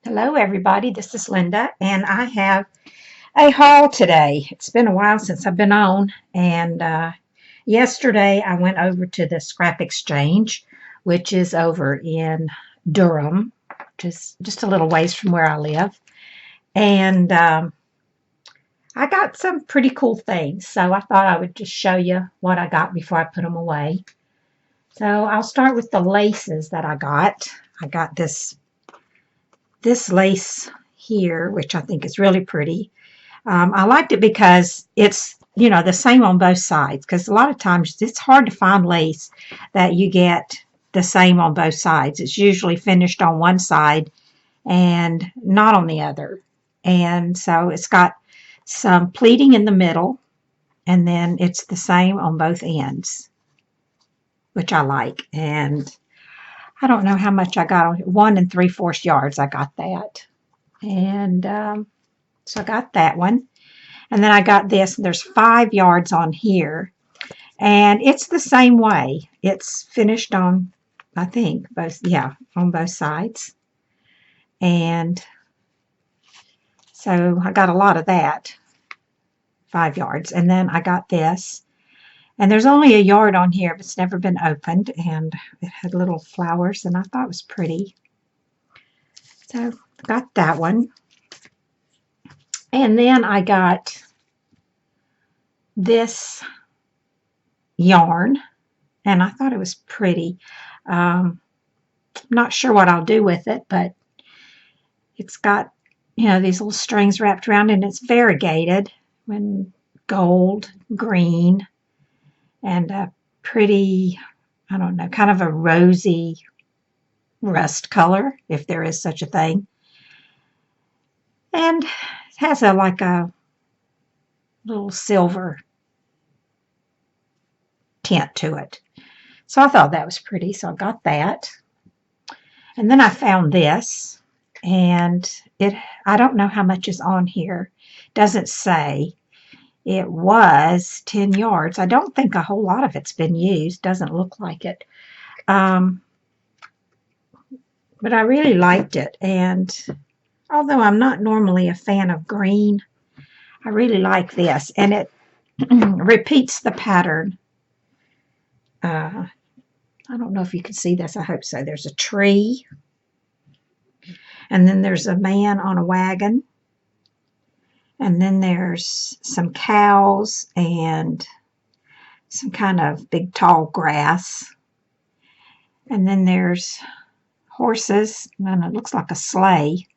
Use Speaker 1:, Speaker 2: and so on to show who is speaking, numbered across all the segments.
Speaker 1: Hello, everybody. This is Linda, and I have a haul today. It's been a while since I've been on, and yesterday I went over to the Scrap Exchange, which is over in Durham, just a little ways from where I live, and I got some pretty cool things. So I thought I would just show you what I got before I put them away. So I'll start with the laces that I got. I got this lace here, which I think is really pretty. I liked it because it's, the same on both sides, because a lot of times it's hard to find lace that you get the same on both sides. It's usually finished on one side and not on the other. And so it's got some pleating in the middle, and then it's the same on both ends, which I like. And I don't know how much I got on 1 3/4 yards. I got that. And so I got that one. And then I got this. There's 5 yards on here. And it's the same way. It's finished on, I think, on both sides. And so I got a lot of that, 5 yards. And then I got this. And there's only a yard on here, but it's never been opened. And it had little flowers, and I thought it was pretty. So I got that one. And then I got this yarn, and I thought it was pretty. I'm not sure what I'll do with it, but it's got, these little strings wrapped around it, and it's variegated in gold, green, and a pretty, I don't know, kind of a rosy rust color, if there is such a thing. And it has like a little silver tint to it. So I thought that was pretty, so I got that. And then I found this, and I don't know how much is on here. It doesn't say. It was 10 yards. I don't think a whole lot of it's been used. Doesn't look like it. But I really liked it. And although I'm not normally a fan of green, I really like this. And it repeats the pattern. I don't know if you can see this. I hope so. There's a tree. And then there's a man on a wagon. And then there's some cows and some kind of big tall grass. And then there's horses, and it looks like a sleigh,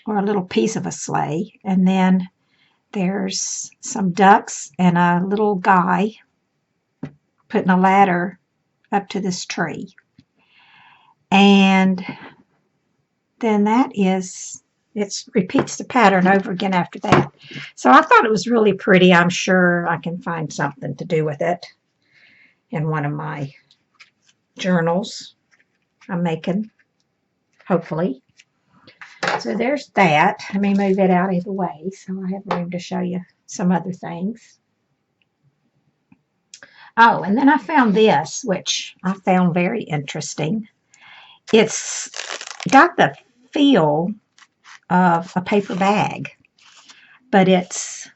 Speaker 1: or a little piece of a sleigh. And then there's some ducks and a little guy putting a ladder up to this tree. And then it repeats the pattern over again after that. So I thought it was really pretty. I'm sure I can find something to do with it in one of my journals I'm making, hopefully. So there's that. Let me move it out of the way so I have room to show you some other things. Oh, and then I found this, which I found very interesting. It's got the feel of a paper bag, but it's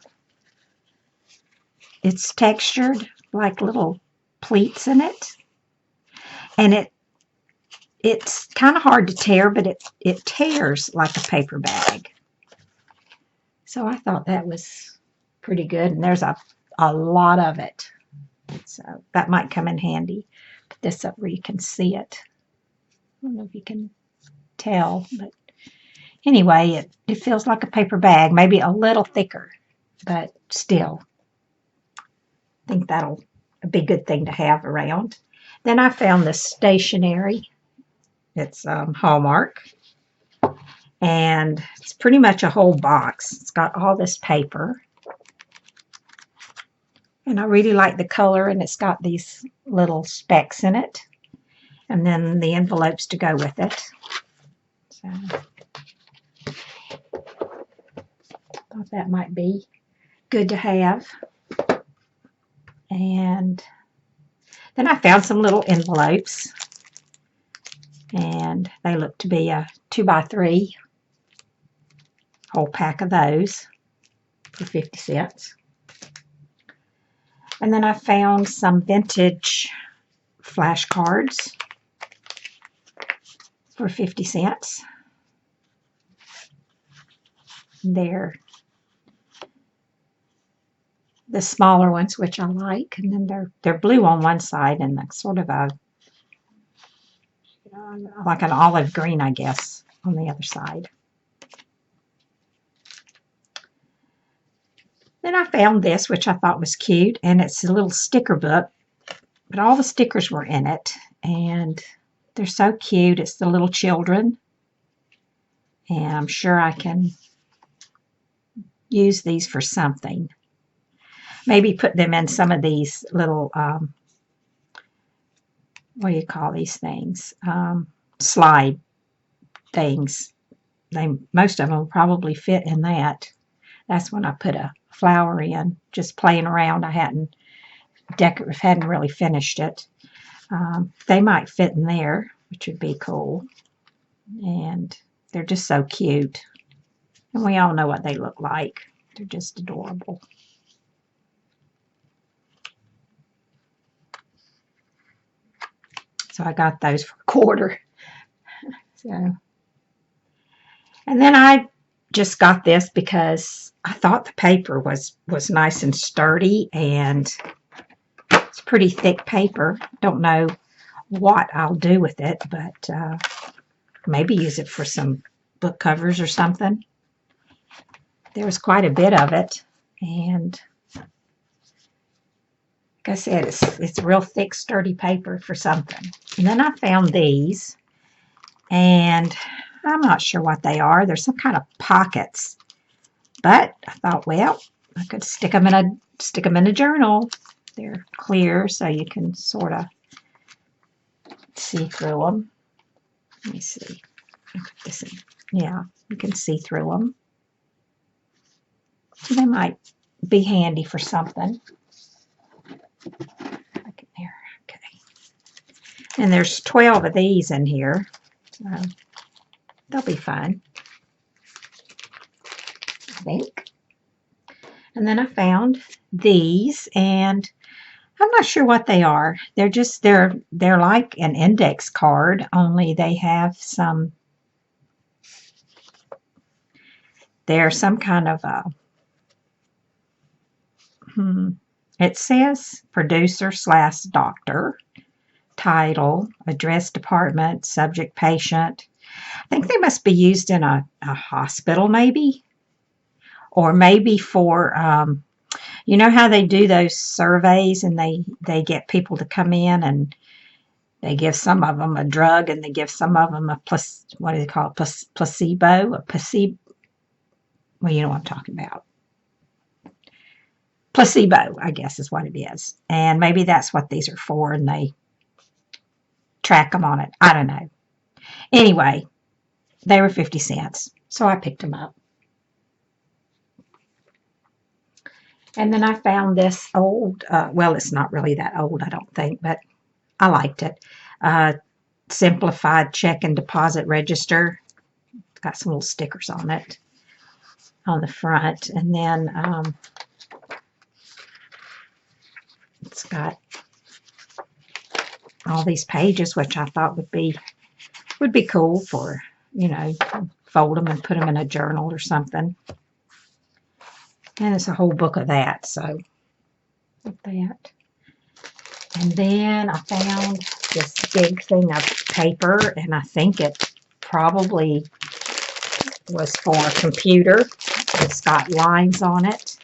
Speaker 1: textured like little pleats in it, and it's kind of hard to tear, but it tears like a paper bag. So I thought that was pretty good, and there's a lot of it, so that might come in handy. Put this up where you can see it. I don't know if you can tell, but anyway, it feels like a paper bag, maybe a little thicker, but still, I think that'll be a good thing to have around. Then I found this stationery. It's Hallmark, and it's pretty much a whole box. It's got all this paper, and I really like the color, and it's got these little specks in it, and then the envelopes to go with it. So thought that might be good to have. And then I found some little envelopes, and they look to be a 2x3, whole pack of those for 50 cents. And then I found some vintage flashcards for 50 cents. They're the smaller ones, which I like, and then they're blue on one side and sort of a like an olive green, I guess, on the other side. Then I found this, which I thought was cute, and it's a little sticker book, but all the stickers were in it, and they're so cute. It's the little children, and I'm sure I can use these for something. Maybe put them in some of these little, what do you call these things? Slide things. Most of them will probably fit in that. That's when I put a flower in, just playing around. I hadn't really finished it. They might fit in there, which would be cool. And they're just so cute. And we all know what they look like. They're just adorable. So I got those for $1. So, and then I just got this because I thought the paper was nice and sturdy, and it's pretty thick paper. Don't know what I'll do with it, but maybe use it for some book covers or something. There was quite a bit of it, and like I said, it's real thick, sturdy paper for something. And then I found these, and I'm not sure what they are. They're some kind of pockets, but I thought, well, I could stick them in a journal. They're clear, so you can sort of see through them. Let me see. I'll put this in. Yeah, you can see through them. So they might be handy for something. There, okay. And there's 12 of these in here. So they'll be fun, I think. And then I found these, and I'm not sure what they are. They're like an index card, only they have some. They're some kind of a. It says producer/doctor, title, address, department, subject, patient. I think they must be used in a hospital, maybe, or maybe for, you know how they do those surveys and they get people to come in and they give some of them a drug and they give some of them what do they call it? Placebo? Well, you know what I'm talking about. Placebo, I guess, is what it is. And maybe that's what these are for, and they track them on it. I don't know. Anyway, they were 50 cents, so I picked them up. And then I found this old, well, it's not really that old, I don't think, but I liked it. Simplified check and deposit register. It's got some little stickers on it on the front. And then it's got all these pages, which I thought would be cool for, you know, fold them and put them in a journal or something. And it's a whole book of that, so with that. And then I found this big thing of paper, and I think it probably was for a computer. It's got lines on it.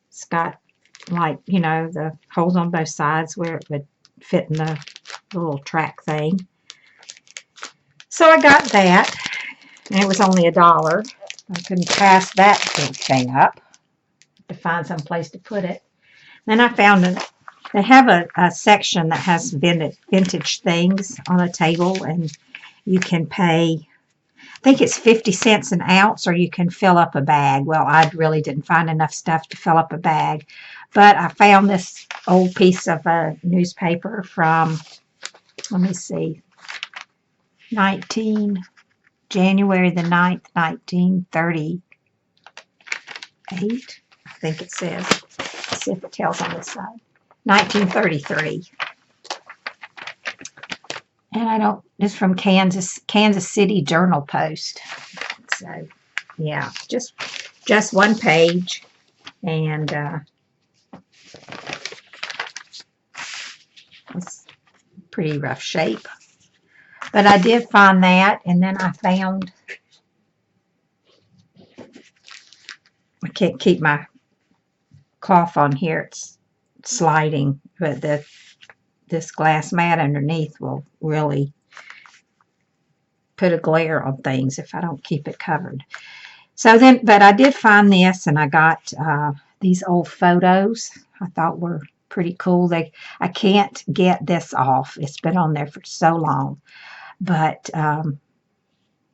Speaker 1: It's got, like, you know, the holes on both sides where it would fit in the little track thing. So I got that, and it was only $1. I couldn't pass that big thing up. To find some place to put it. Then I found they have a section that has vintage things on a table, and you can pay, I think it's 50 cents an ounce, or you can fill up a bag. Well, I really didn't find enough stuff to fill up a bag, but I found this old piece of a newspaper from, let me see, January the 9th, 1938. I think it says. Let's see if it tells on this side. 1933. And I don't, this is from Kansas City Journal Post. So, yeah, just one page. And it's pretty rough shape. But I did find that, and then I found, I can't keep my cloth on here, it's sliding, but this glass mat underneath will really put a glare on things if I don't keep it covered. So then, but I did find this, and I got these old photos I thought were pretty cool. I can't get this off. It's been on there for so long, but I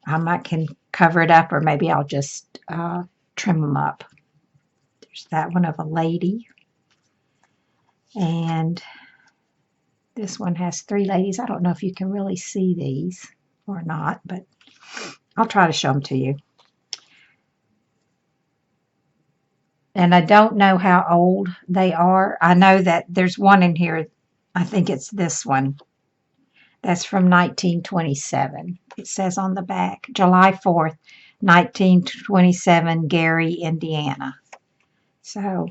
Speaker 1: might can cover it up, or maybe I'll just trim them up. There's that one of a lady, and this one has 3 ladies. I don't know if you can really see these or not, but I'll try to show them to you. And I don't know how old they are. I know that there's one in here, I think it's this one. That's from 1927. It says on the back, July 4th, 1927, Gary, Indiana. So,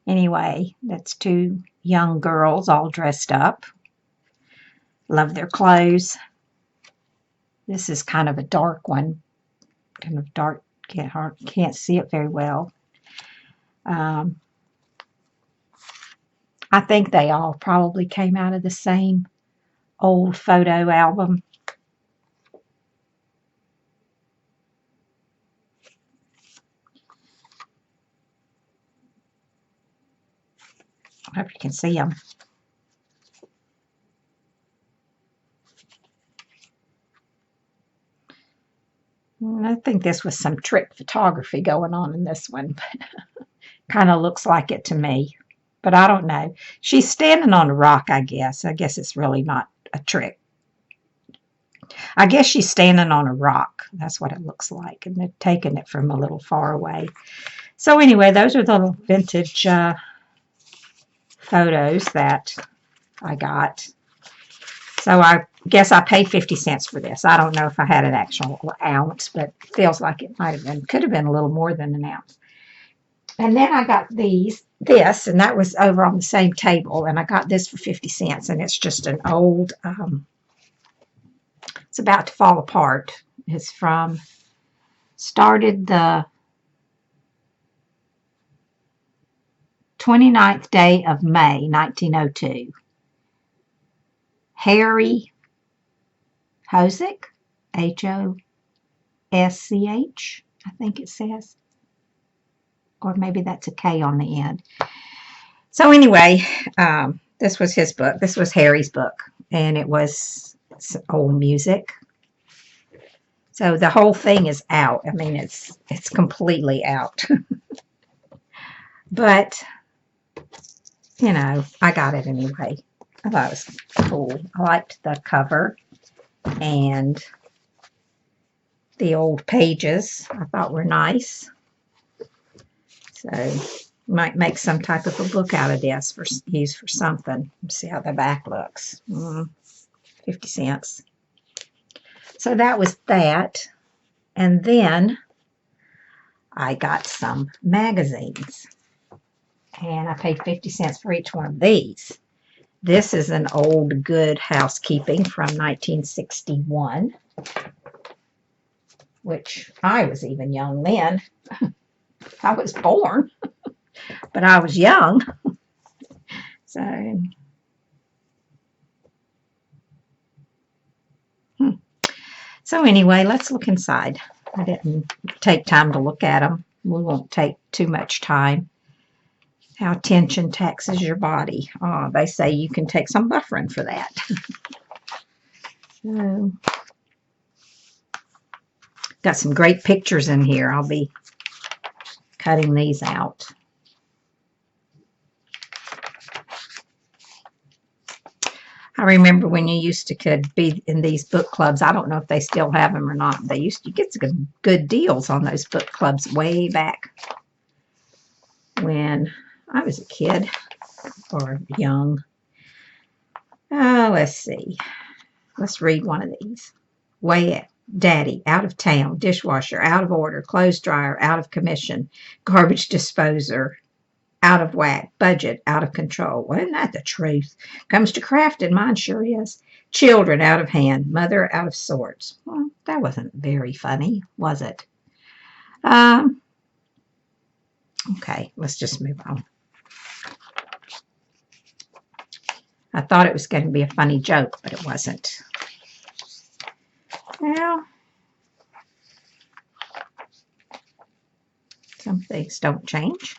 Speaker 1: anyway, that's 2 young girls all dressed up. Love their clothes. This is kind of a dark one. Kind of dark, can't see it very well. I think they all probably came out of the same old photo album. I hope you can see them. I think this was some trick photography going on in this one, but kind of looks like it to me. But I don't know. She's standing on a rock, I guess. I guess it's really not a trick. I guess she's standing on a rock. That's what it looks like. And they're taking it from a little far away. So anyway, those are the little vintage photos that I got. So I guess I paid 50 cents for this. I don't know if I had an actual ounce, but it feels like it might have been. Could have been a little more than an ounce. And then I got this, and that was over on the same table, and I got this for 50 cents, and it's just an old, it's about to fall apart. It's started the 29th day of May, 1902. Harry Hoschk, Hosch, I think it says. Or maybe that's a K on the end. So anyway, this was his book. This was Harry's book, and it's old music. So the whole thing is out. I mean, it's completely out. But, you know, I got it anyway. I thought it was cool. I liked the cover and the old pages. I thought were nice. So might make some type of a book out of this for use for something. Let's see how the back looks. 50 cents. So that was that. And then I got some magazines. And I paid 50 cents for each one of these. This is an old Good Housekeeping from 1961, which I was even young then. I was born, but I was young. So, so anyway, let's look inside. I didn't take time to look at them. We won't take too much time. How tension taxes your body. Oh, they say you can take some buffering for that. So, got some great pictures in here. I'll be cutting these out. I remember when you used to could be in these book clubs. I don't know if they still have them or not. They used to get some good deals on those book clubs way back when I was a kid or young. Let's see. Let's read one of these. Way Daddy, out of town, dishwasher, out of order, clothes dryer, out of commission, garbage disposer, out of whack, budget, out of control. Well, isn't that the truth? Comes to crafting, mine sure is. Children, out of hand, mother, out of sorts. Well, that wasn't very funny, was it? Okay, let's just move on. I thought it was going to be a funny joke, but it wasn't. Well, some things don't change.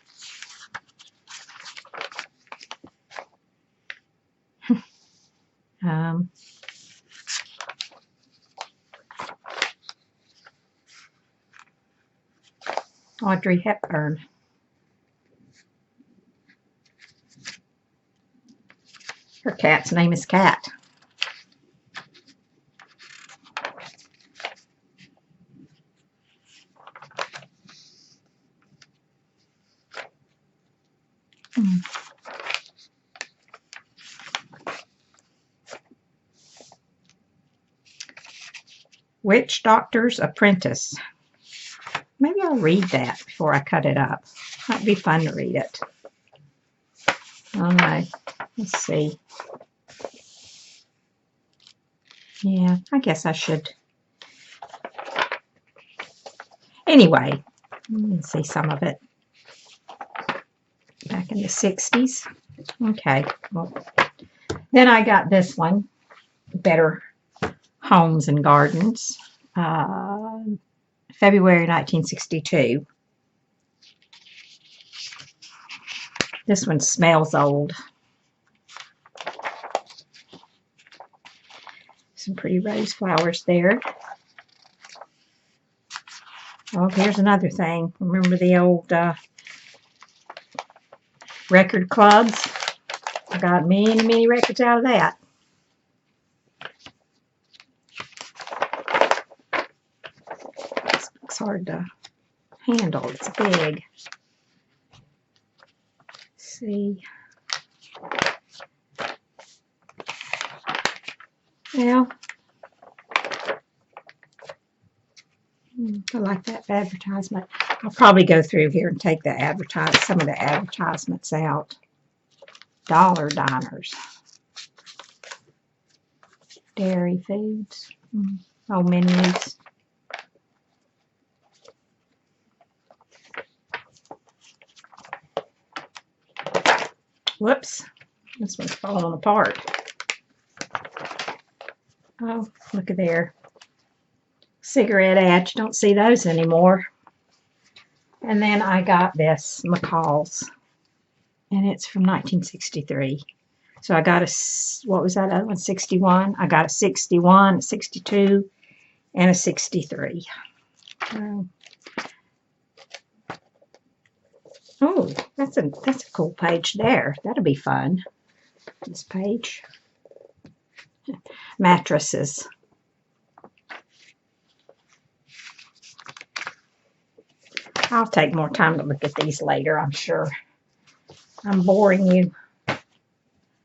Speaker 1: Audrey Hepburn. Her cat's name is Cat. Witch Doctor's Apprentice. Maybe I'll read that before I cut it up. Might be fun to read it. I don't know. Let's see. Yeah, I guess I should. Anyway, let me see some of it. Back in the 60s. Okay. Well, then I got this one. Better Homes and Gardens. February 1962. This one smells old. Some pretty rose flowers there. Oh, here's another thing. Remember the old record clubs? I got many, many records out of that. It's hard to handle. It's big. Let's see. Well, I like that advertisement. I'll probably go through here and take some of the advertisements out. Dollar Diners. Dairy Foods. Oh, menus. Whoops. This one's falling apart. Oh, look at there. Cigarette ads. You don't see those anymore. And then I got this, McCall's. And it's from 1963. So I got a, what was that other one? 61. I got a 61, a 62, and a 63. Oh, that's a cool page there. That'll be fun. This page. Mattresses. I'll take more time to look at these later, I'm sure. I'm boring you.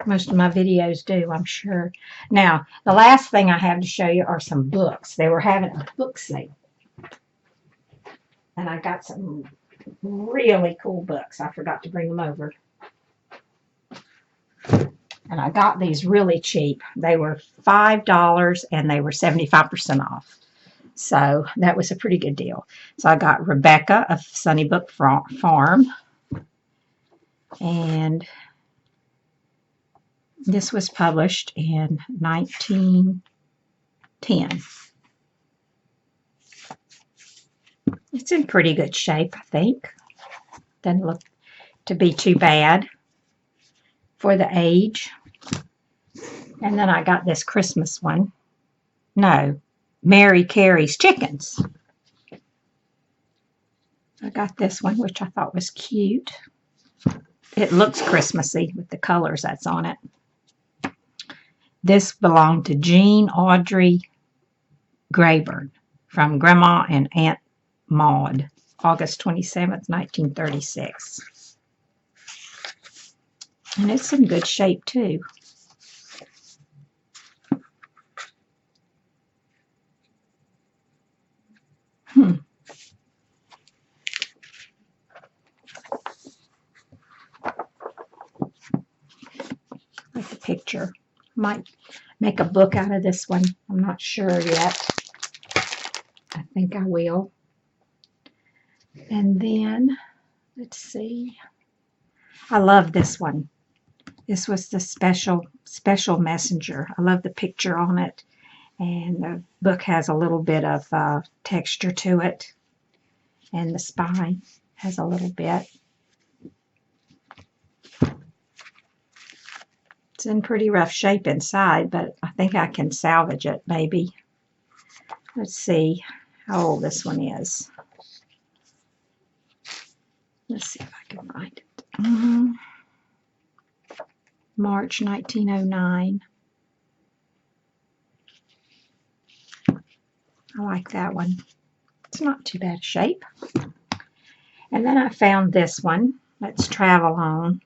Speaker 1: Most of my videos do, I'm sure. Now, the last thing I have to show you are some books. They were having a book sale. And I got some really cool books. I forgot to bring them over. And I got these really cheap. They were $5 and they were 75% off. So that was a pretty good deal. So I got Rebecca of Sunnybrook Farm. And this was published in 1910. It's in pretty good shape, I think. Doesn't look to be too bad for the age. And then I got this Christmas one. No, Mary Carey's Chickens. I got this one, which I thought was cute. It looks Christmassy with the colors that's on it. This belonged to Jean Audrey Grayburn from Grandma and Aunt Maud, August 27th, 1936. And it's in good shape, too. Like the picture. Might make a book out of this one. I'm not sure yet. I think I will. And then, let's see. I love this one. This was the special messenger. I love the picture on it. And the book has a little bit of texture to it. And the spine has a little bit. It's in pretty rough shape inside, but I think I can salvage it, maybe. Let's see how old this one is. Let's see if I can find it. March 1909. I like that one. It's not too bad shape. And then I found this one. Let's Travel On.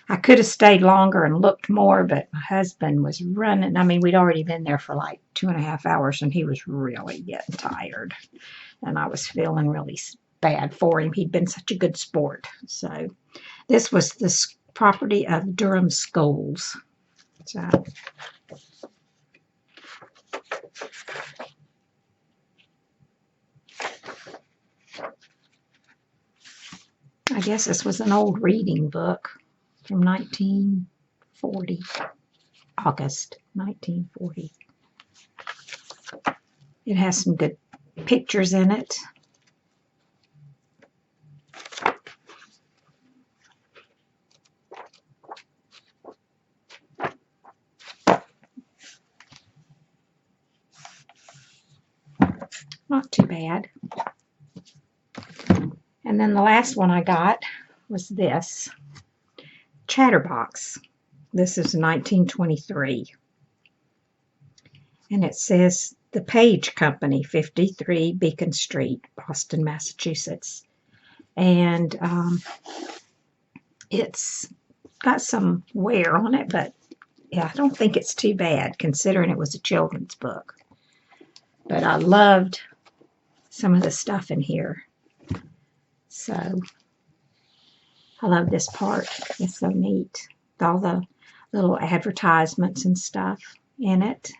Speaker 1: I could have stayed longer and looked more, but my husband was running. I mean, we'd already been there for like 2.5 hours, and he was really getting tired. And I was feeling really bad for him. He'd been such a good sport. So this was the property of Durham Schools. So I guess this was an old reading book from 1940, August 1940. It has some good pictures in it. Not too bad. And then the last one I got was this, Chatterbox. This is 1923. And it says The Page Company, 53 Beacon Street, Boston, Massachusetts. And it's got some wear on it, but yeah, I don't think it's too bad considering it was a children's book. But I loved some of the stuff in here. So I love this part. It's so neat. With all the little advertisements and stuff in it.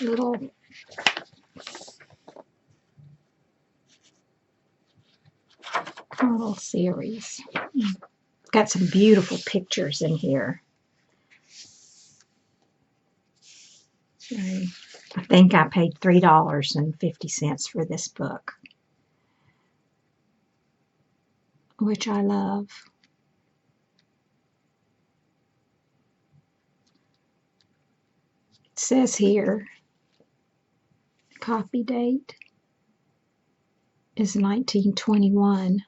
Speaker 1: Little series. Got some beautiful pictures in here. So I think I paid $3.50 for this book, which I love. It says here, copy date is 1921.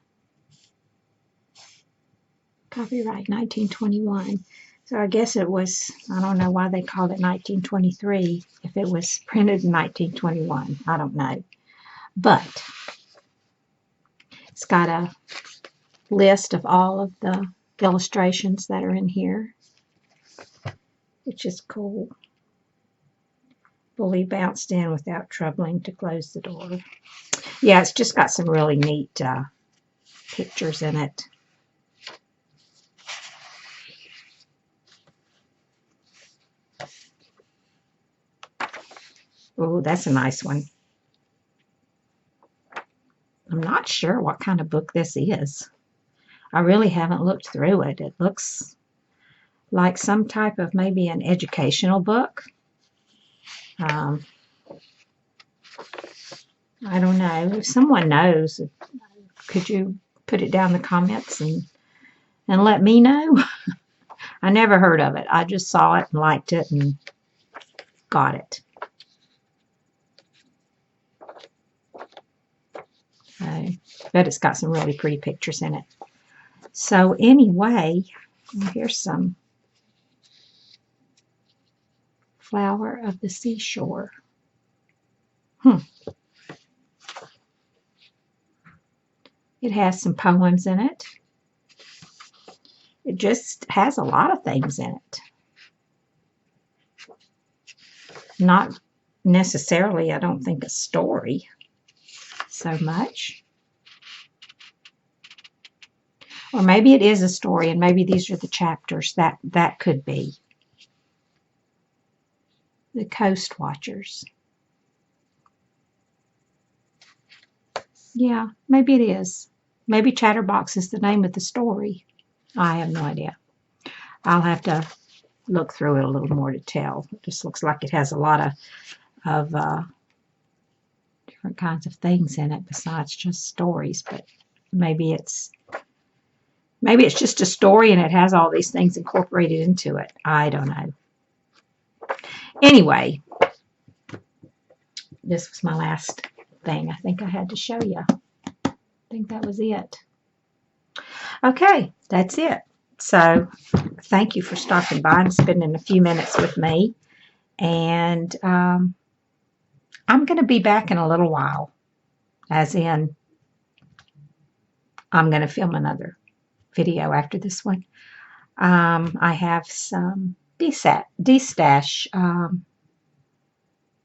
Speaker 1: Copyright 1921. So I guess it was, I don't know why they called it 1923 if it was printed in 1921. I don't know. But it's got a list of all of the illustrations that are in here, which is cool. Fully bounced in without troubling to close the door. Yeah, it's just got some really neat pictures in it. Oh, that's a nice one. I'm not sure what kind of book this is. I really haven't looked through it. It looks like some type of maybe an educational book. I don't know. If someone knows, could you put it down in the comments and let me know? I never heard of it. I just saw it and liked it and got it. But it's got some really pretty pictures in it. So anyway, here's some Flower of the Seashore. It has some poems in it. It just has a lot of things in it. Not necessarily, I don't think, a story so much. Or maybe it is a story, and maybe these are the chapters. That could be. The Coast Watchers. Yeah, maybe it is. Maybe Chatterbox is the name of the story. I have no idea. I'll have to look through it a little more to tell. It just looks like it has a lot of different kinds of things in it besides just stories. But maybe it's just a story and it has all these things incorporated into it. I don't know. Anyway, this was my last thing I think I had to show you. I think that was it. Okay, that's it. So thank you for stopping by and spending a few minutes with me. And I'm going to be back in a little while, as in I'm going to film another video after this one. I have some D-Stash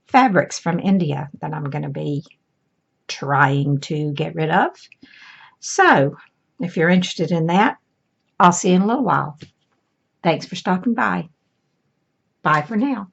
Speaker 1: fabrics from India that I'm going to be trying to get rid of. So if you're interested in that, I'll see you in a little while. Thanks for stopping by. Bye for now.